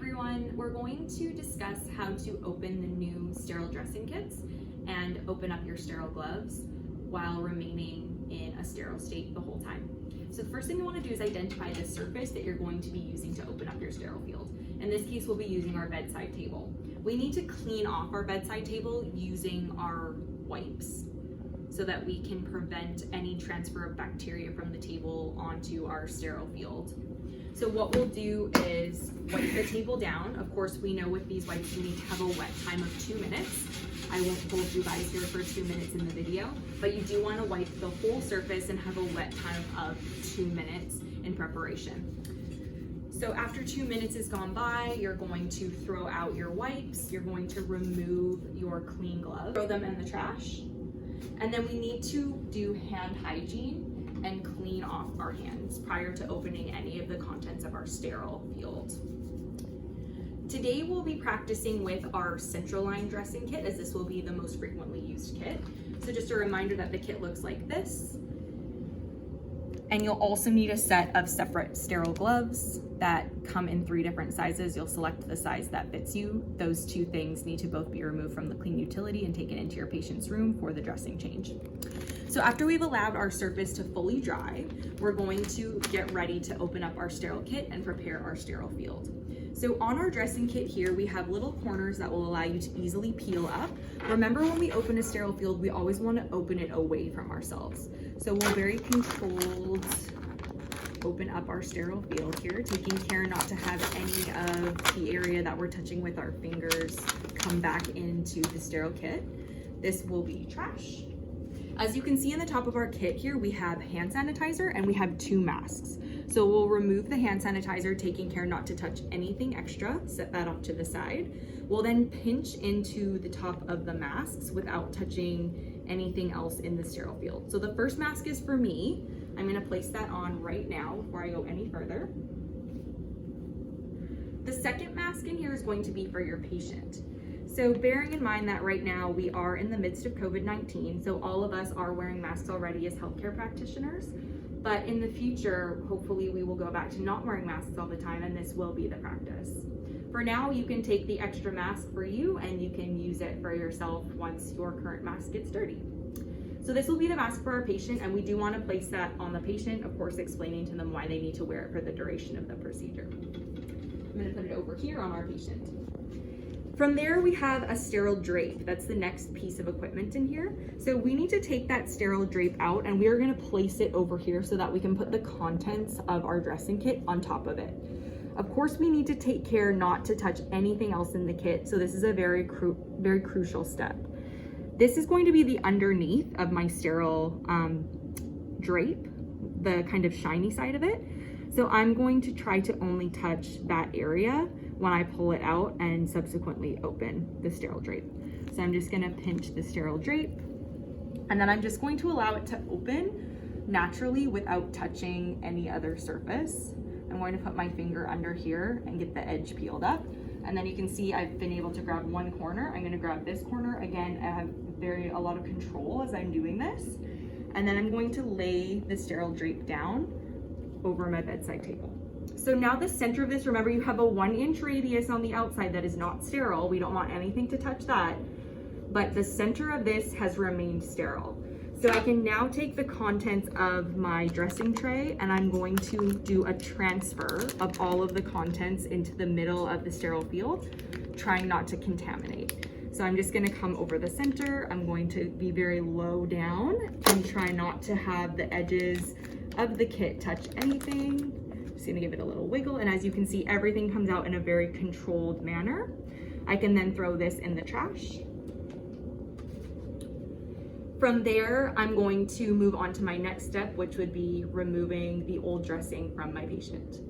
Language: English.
everyone, we're going to discuss how to open the new sterile dressing kits and open up your sterile gloves while remaining in a sterile state the whole time. So the first thing you want to do is identify the surface that you're going to be using to open up your sterile field. In this case, we'll be using our bedside table. We need to clean off our bedside table using our wipes so that we can prevent any transfer of bacteria from the table onto our sterile field. So what we'll do is wipe the table down. Of course, we know with these wipes, you need to have a wet time of 2 minutes. I won't hold you guys here for 2 minutes in the video, but you do want to wipe the whole surface and have a wet time of 2 minutes in preparation. So after 2 minutes has gone by, you're going to throw out your wipes. You're going to remove your clean gloves, throw them in the trash. And then we need to do hand hygiene and clean off our hands prior to opening any of the contents of our sterile field. Today we'll be practicing with our central line dressing kit, as this will be the most frequently used kit. So just a reminder that the kit looks like this. And you'll also need a set of separate sterile gloves that come in 3 different sizes. You'll select the size that fits you. Those 2 things need to both be removed from the clean utility and taken into your patient's room for the dressing change. So after we've allowed our surface to fully dry, we're going to get ready to open up our sterile kit and prepare our sterile field. So on our dressing kit here, we have little corners that will allow you to easily peel up. Remember, when we open a sterile field, we always want to open it away from ourselves. So we'll very controlled open up our sterile field here, taking care not to have any of the area that we're touching with our fingers come back into the sterile kit. This will be trash. As you can see in the top of our kit here, we have hand sanitizer and we have 2 masks. So we'll remove the hand sanitizer, taking care not to touch anything extra, set that off to the side. We'll then pinch into the top of the masks without touching anything else in the sterile field. So the first mask is for me. I'm gonna place that on right now before I go any further. The second mask in here is going to be for your patient. So bearing in mind that right now we are in the midst of COVID-19, so all of us are wearing masks already as healthcare practitioners, but in the future, hopefully we will go back to not wearing masks all the time, and this will be the practice. For now, you can take the extra mask for you and you can use it for yourself once your current mask gets dirty. So this will be the mask for our patient, and we do want to place that on the patient, of course explaining to them why they need to wear it for the duration of the procedure. I'm going to put it over here on our patient. From there, we have a sterile drape. That's the next piece of equipment in here. So we need to take that sterile drape out, and we are going to place it over here so that we can put the contents of our dressing kit on top of it. Of course, we need to take care not to touch anything else in the kit, so this is a very crucial step. This is going to be the underneath of my sterile drape, the kind of shiny side of it. So I'm going to try to only touch that area when I pull it out and subsequently open the sterile drape. So I'm just gonna pinch the sterile drape, and then I'm just going to allow it to open naturally without touching any other surface. I'm going to put my finger under here and get the edge peeled up. And then you can see I've been able to grab one corner. I'm gonna grab this corner. Again, I have a lot of control as I'm doing this. And then I'm going to lay the sterile drape down over my bedside table. So now the center of this, remember you have a 1-inch radius on the outside that is not sterile. We don't want anything to touch that, but the center of this has remained sterile. So I can now take the contents of my dressing tray and I'm going to do a transfer of all of the contents into the middle of the sterile field, trying not to contaminate. So I'm just gonna come over the center. I'm going to be very low down and try not to have the edges of the kit touch anything. Just gonna give it a little wiggle, and as you can see, everything comes out in a very controlled manner. I can then throw this in the trash. From there, I'm going to move on to my next step, which would be removing the old dressing from my patient.